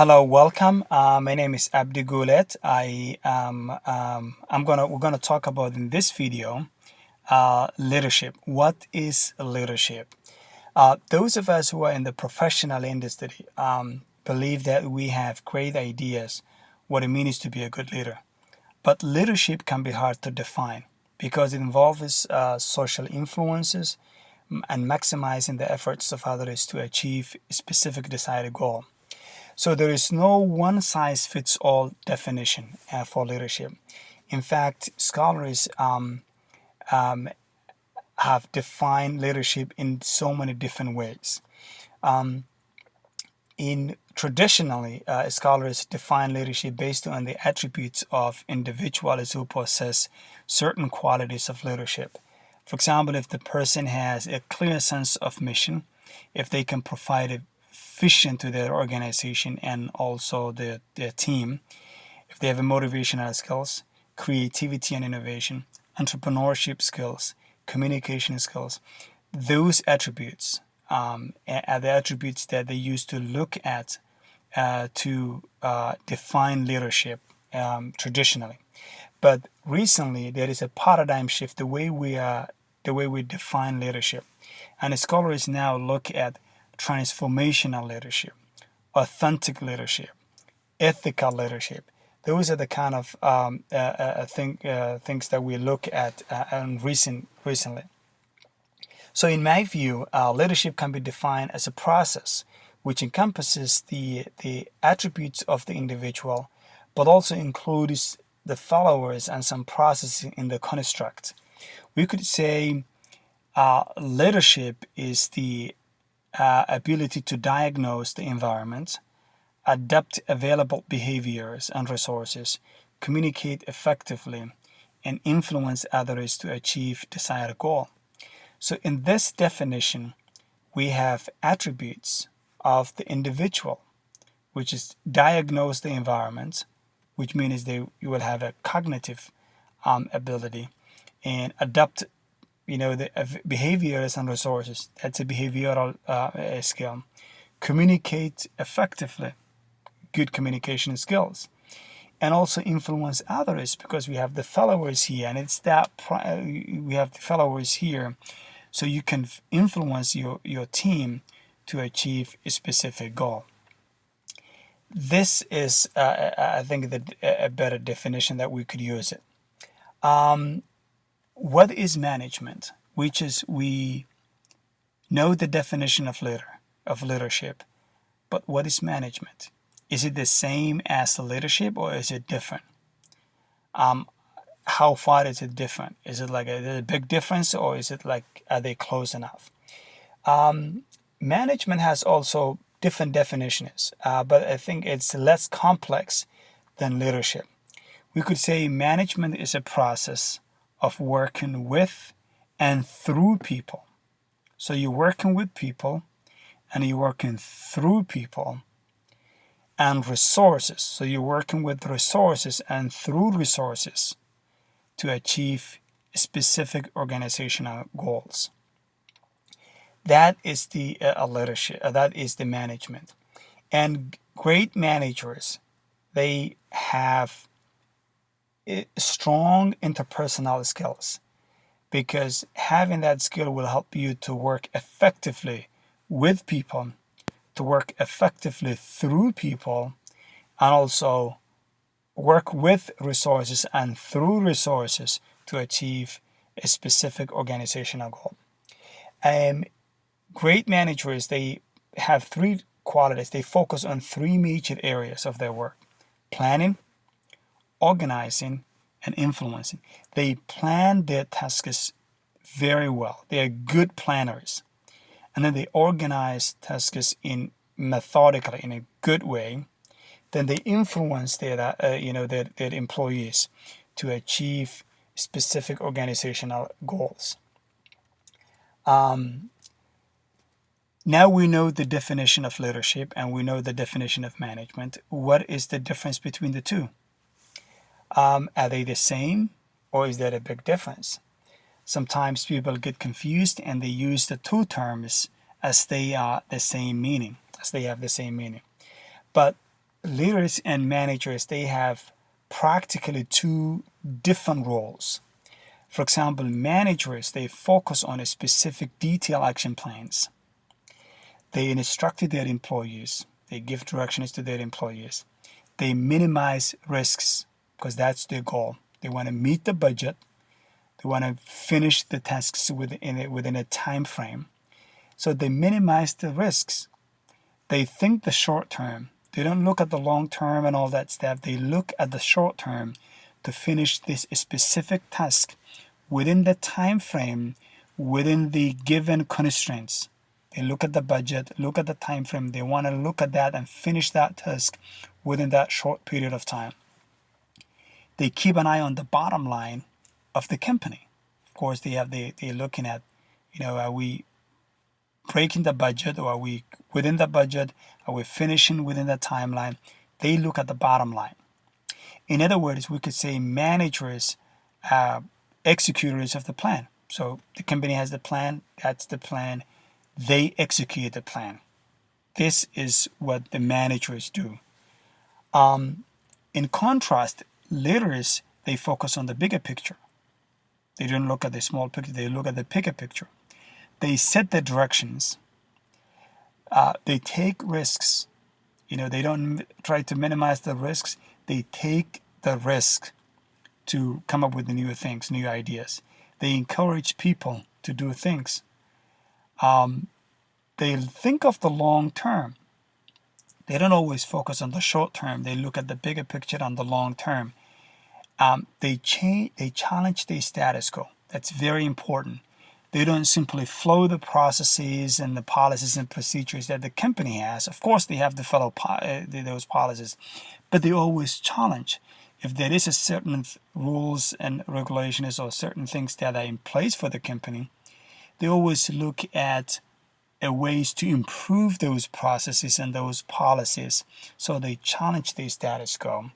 Hello, welcome. My name is Abdi Goulet. We're gonna talk about in this video leadership. What is leadership? Those of us who are in the professional industry believe that we have great ideas what it means to be a good leader. But leadership can be hard to define because it involves social influences and maximizing the efforts of others to achieve a specific decided goal. So there is no one size fits all definition for leadership. In fact, scholars um, have defined leadership in so many different ways. Um, in traditionally, scholars define leadership based on the attributes of individuals who possess certain qualities of leadership. For example, if the person has a clear sense of mission, if they can provide a vision to their organization and also their team, if they have a motivational skills, creativity and innovation, entrepreneurship skills, communication skills, those attributes are the attributes that they use to look at to define leadership traditionally. But recently, there is a paradigm shift the way we define leadership, and scholars now look at transformational leadership, authentic leadership, ethical leadership. Those are the kind of things that we look at recently. So, in my view, leadership can be defined as a process which encompasses the attributes of the individual, but also includes the followers and some processes in the construct. We could say leadership is the ability to diagnose the environment, adapt available behaviors and resources, communicate effectively, and influence others to achieve desired goal. So in this definition, we have attributes of the individual, which is diagnose the environment, which means you will have a cognitive ability, and adapt, the behaviors and resources. That's a behavioral skill. Communicate effectively, good communication skills, and also influence others because we have the followers here, and it's that we have the followers here, so you can influence your team to achieve a specific goal. This is, I think, a better definition that we could use it. What is management? Which is we know the definition of leadership, but what is management? Is it the same as the leadership or is it different? How far is it different? Is it like a big difference or is it like are they close enough? Management has also different definitions, but I think it's less complex than leadership. We could say management is a process of working with and through people. So you're working with people and you're working through people, and resources. So you're working with resources and through resources to achieve specific organizational goals. That is the leadership. That is the management. And great managers, they have strong interpersonal skills because having that skill will help you to work effectively with people, to work effectively through people, and also work with resources and through resources to achieve a specific organizational goal. Great managers, they have three qualities. They focus on three major areas of their work: planning, organizing, and influencing. They plan their tasks very well. They are good planners. And then they organize tasks in methodically in a good way. Then they influence their employees to achieve specific organizational goals. Now we know the definition of leadership and we know the definition of management. What is the difference between the two? Are they the same or is there a big difference? Sometimes people get confused and they use the two terms as they are the same meaning, as they have the same meaning. But leaders and managers, they have practically two different roles. For example, managers, they focus on a specific detailed action plans. They instructed their employees. They give directions to their employees. They minimize risks because that's their goal. They want to meet the budget. They want to finish the tasks within a time frame. So they minimize the risks. They think the short term. They don't look at the long term and all that stuff. They look at the short term to finish this specific task within the time frame, within the given constraints. They look at the budget, look at the time frame. They want to look at that and finish that task within that short period of time. They keep an eye on the bottom line of the company. Of course, they're looking at, are we breaking the budget, or are we within the budget? Are we finishing within the timeline? They look at the bottom line. In other words, we could say managers, executors of the plan. So the company has the plan, that's the plan. They execute the plan. This is what the managers do. In contrast, leaders, they focus on the bigger picture. They don't look at the small picture, they look at the bigger picture. They set the directions. They take risks. They don't try to minimize the risks. They take the risk to come up with new things, new ideas. They encourage people to do things. They think of the long term. They don't always focus on the short term. They look at the bigger picture on the long term. They challenge the status quo. That's very important. They don't simply follow the processes and the policies and procedures that the company has. Of course, they have to follow those policies, but they always challenge. If there is a certain rules and regulations or certain things that are in place for the company, they always look at ways to improve those processes and those policies. So they challenge the status quo.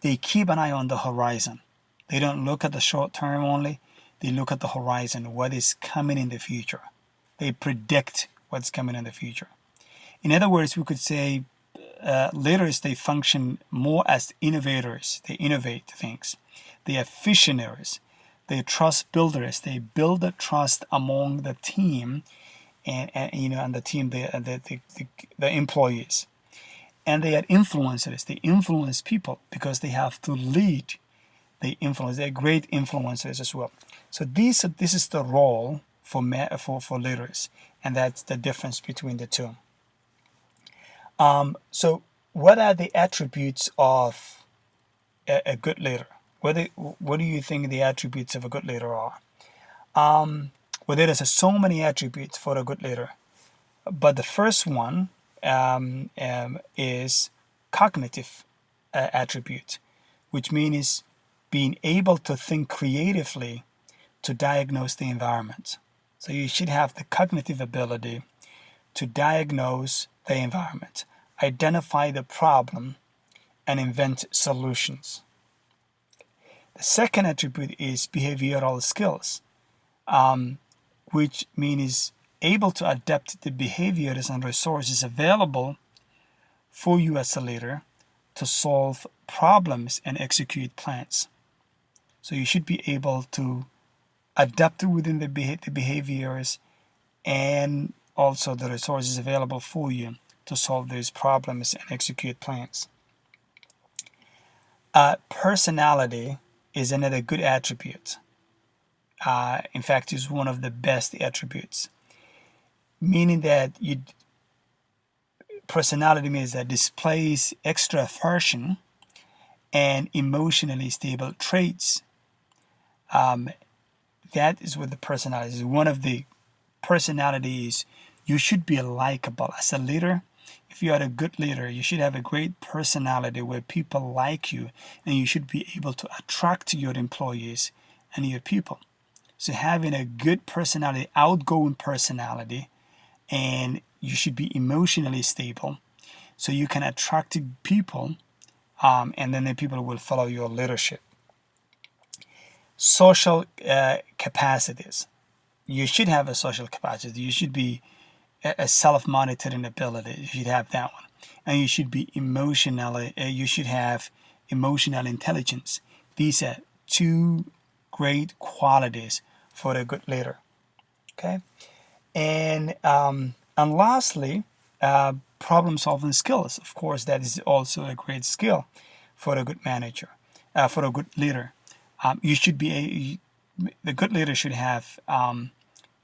They keep an eye on the horizon. They don't look at the short term only. They look at the horizon, what is coming in the future. They predict what's coming in the future. In other words, we could say leaders, they function more as innovators. They innovate things. They are visionaries. They are trust builders. They build the trust among the team and the team, the employees. And they are influencers. They influence people because they have to lead. They influence. They're great influencers as well. So this is the role for leaders, and that's the difference between the two. So what are the attributes of a good leader? What do you think the attributes of a good leader are? Well, there is so many attributes for a good leader, but the first one is cognitive attribute, which means being able to think creatively to diagnose the environment. So you should have the cognitive ability to diagnose the environment, identify the problem, and invent solutions. The second attribute is behavioral skills, which means able to adapt the behaviors and resources available for you as a leader to solve problems and execute plans. So you should be able to adapt within the behaviors and also the resources available for you to solve those problems and execute plans. Personality is another good attribute. In fact, it's one of the best attributes, meaning that personality means that displays extraversion and emotionally stable traits. That is what the personality is. One of the personalities, you should be likable as a leader. If you are a good leader, you should have a great personality where people like you, and you should be able to attract your employees and your people. So having a good personality, outgoing personality, and you should be emotionally stable so you can attract people, and then the people will follow your leadership. Social capacities. You should have a social capacity. You should be a self-monitoring ability. You should have that one. And you should be you should have emotional intelligence. These are two great qualities for a good leader. Okay. And lastly, problem solving skills. Of course, that is also a great skill for a good manager, for a good leader. You should be the good leader should have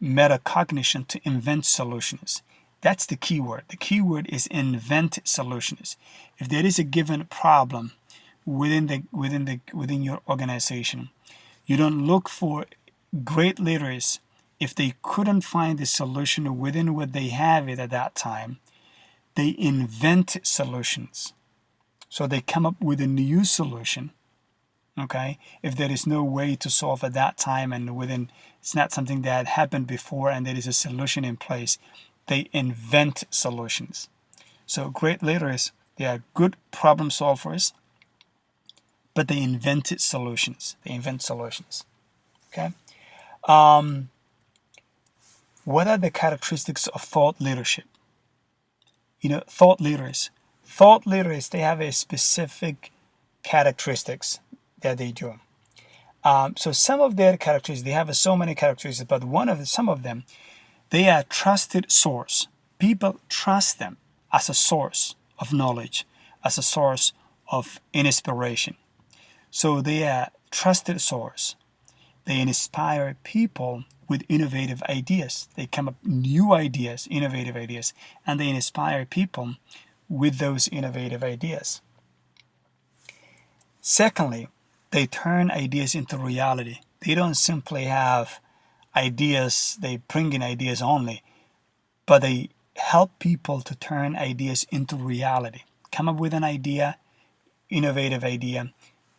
metacognition to invent solutions. That's the key word. The key word is invent solutions. If there is a given problem within your organization, you don't look for great leaders if they couldn't find the solution within what they have it at that time. They invent solutions. So they come up with a new solution. Okay, if there is no way to solve at that time and it's not something that happened before and there is a solution in place, they invent solutions. So great leaders, they are good problem solvers, but they invented solutions. They invent solutions. Okay. What are the characteristics of thought leadership? Thought leaders, they have a specific characteristics that they do. So some of their characteristics, they have so many characteristics, but some of them, they are trusted source. People trust them as a source of knowledge, as a source of inspiration. So they are trusted source. They inspire people with innovative ideas. They come up new ideas, innovative ideas, and they inspire people with those innovative ideas. Secondly, they turn ideas into reality. They don't simply have ideas, they bring in ideas only, but they help people to turn ideas into reality. Come up with an idea, innovative idea,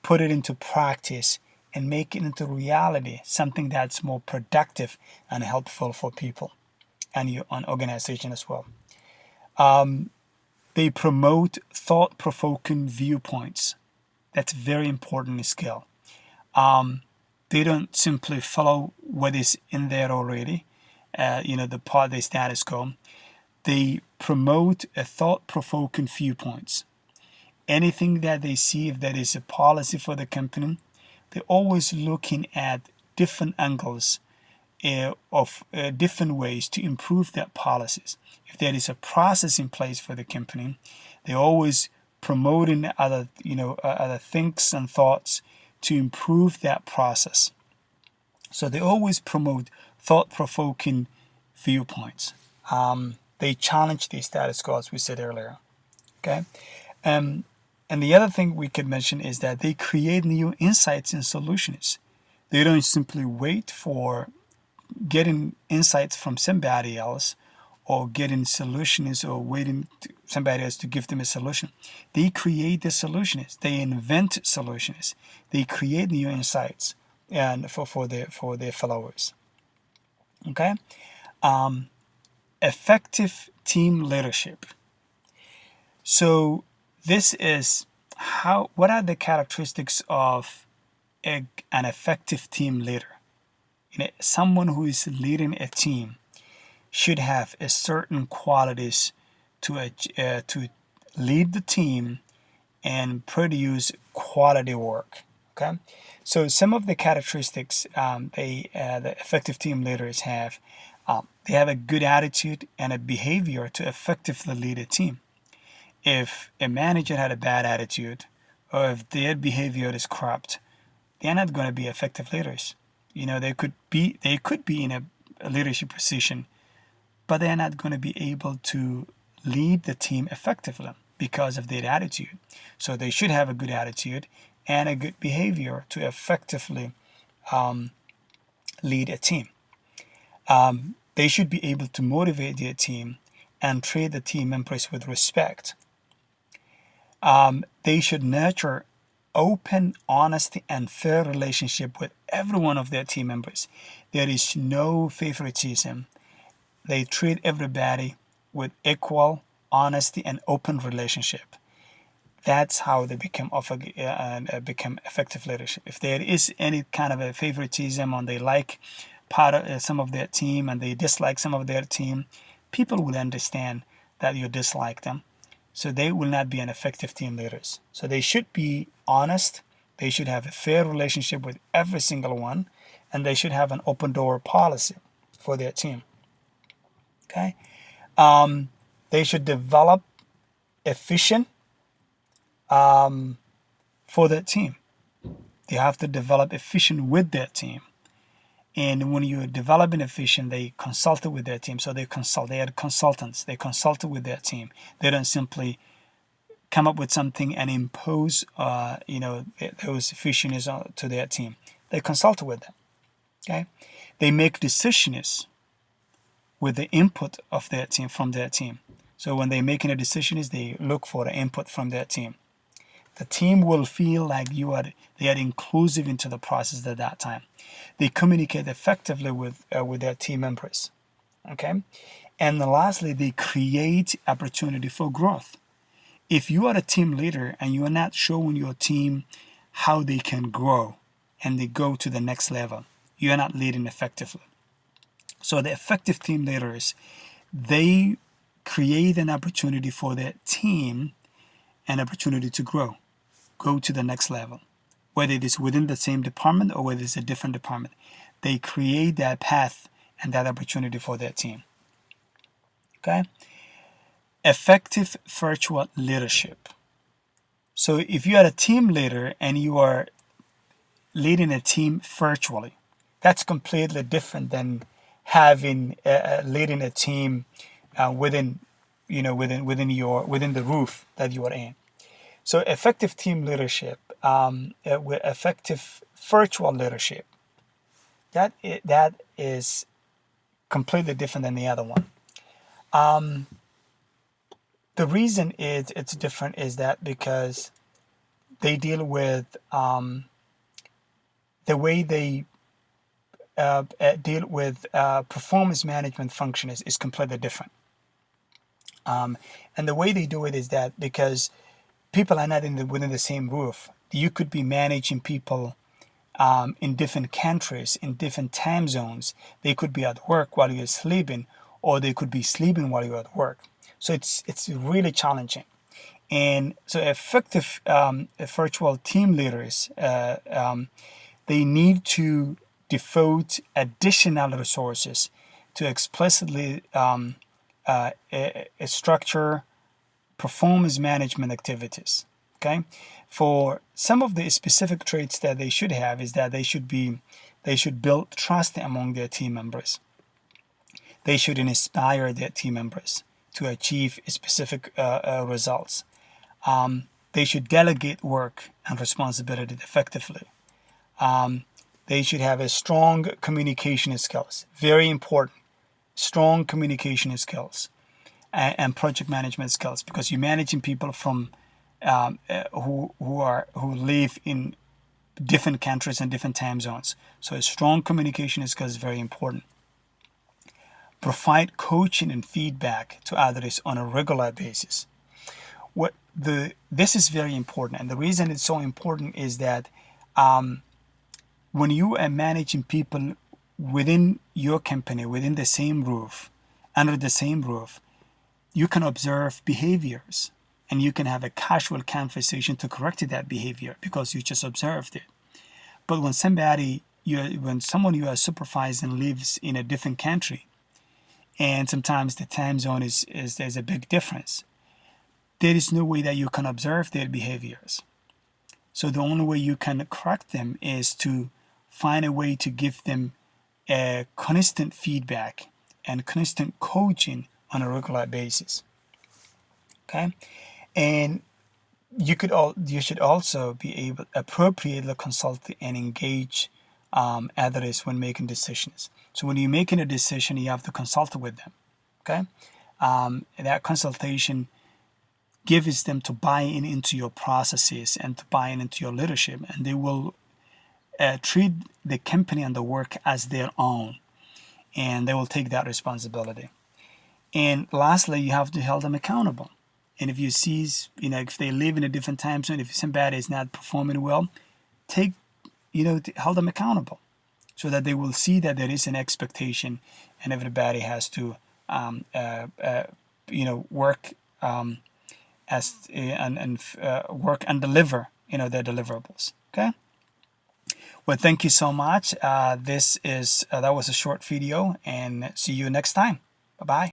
put it into practice, and make it into reality, something that's more productive and helpful for people and your organization as well. They promote thought-provoking viewpoints. That's very important skill. They don't simply follow what is in there already, the status quo. They promote a thought-provoking viewpoints. Anything that they see, if that is a policy for the company, they're always looking at different angles of different ways to improve their policies. If there is a process in place for the company, they're always promoting other things and thoughts to improve that process. So they always promote thought-provoking viewpoints. They challenge the status quo, as we said earlier. Okay. And the other thing we could mention is that they create new insights and solutions. They don't simply wait for getting insights from somebody else or getting solutions or waiting to somebody else to give them a solution. They create the solutions. They invent solutions. They create new insights and for their followers. Okay. Effective team leadership. So this is what are the characteristics of an effective team leader? Someone who is leading a team should have a certain qualities to lead the team and produce quality work. Okay, so some of the characteristics the effective team leaders have. They have a good attitude and a behavior to effectively lead a team. If a manager had a bad attitude or if their behavior is corrupt, they're not going to be effective leaders. They could be in a leadership position, but they're not going to be able to lead the team effectively because of their attitude. So they should have a good attitude and a good behavior to effectively lead a team. They should be able to motivate their team and treat the team members with respect. They should nurture open, honesty, and fair relationship with every one of their team members. There is no favoritism. They treat everybody with equal, honesty, and open relationship. That's how they become effective leadership. If there is any kind of a favoritism and they like some of their team and they dislike some of their team, people will understand that you dislike them. So they will not be an effective team leaders. So they should be honest. They should have a fair relationship with every single one, and they should have an open door policy for their team. Okay. They should develop efficient for their team. They have to develop efficient with their team. And when you're developing efficient, they consulted with their team. So they had consultants. They consulted with their team. They don't simply come up with something and impose, those efficiencies to their team. They consulted with them. Okay. They make decisions with the input of their team, from their team. So when they're making a decision, they look for the input from their team. The team will feel like they are inclusive into the process at that time. They communicate effectively with their team members. Okay, and lastly, they create opportunity for growth. If you are a team leader and you are not showing your team how they can grow and they go to the next level, you are not leading effectively. So the effective team leaders, they create an opportunity for their team, an opportunity to grow, go to the next level, whether it is within the same department or whether it's a different department. They create that path and that opportunity for their team. Okay? Effective virtual leadership. So if you are a team leader and you are leading a team virtually, that's completely different than having leading a team within the roof that you are in. So effective team leadership, with effective virtual leadership, that is completely different than the other one. The reason it's different is that because they deal with the way they deal with performance management function is completely different. And the way they do it is that because people are not within the same roof, you could be managing people in different countries, in different time zones. They could be at work while you're sleeping, or they could be sleeping while you're at work. So it's really challenging. And so effective virtual team leaders, they need to devote additional resources to explicitly structure performance management activities. Okay, for some of the specific traits that they should have is that they should build trust among their team members. They should inspire their team members to achieve specific results. They should delegate work and responsibility effectively. They should have a strong communication skills. Very important. Strong communication skills and project management skills, because you're managing people from who live in different countries and different time zones. So a strong communication skills is very important. Provide coaching and feedback to others on a regular basis. This is very important, and the reason it's so important is that when you are managing people within your company, within the same roof, under the same roof, you can observe behaviors and you can have a casual conversation to correct that behavior because you just observed it. But when someone you are supervising lives in a different country, and sometimes the time zone there's a big difference, there is no way that you can observe their behaviors. So the only way you can correct them is to find a way to give them a constant feedback and constant coaching on a regular basis. Okay, and you should also be able appropriately consult and engage others when making decisions. So when you're making a decision, you have to consult with them. Okay, that consultation gives them to buy into your processes and to buy into your leadership, and they will treat the company and the work as their own, and they will take that responsibility. And lastly, you have to hold them accountable. And if you see, if they live in a different time zone, if somebody is not performing well, hold them accountable so that they will see that there is an expectation and everybody has to work work and deliver their deliverables. Okay. Well, thank you so much. That was a short video, and see you next time. Bye bye.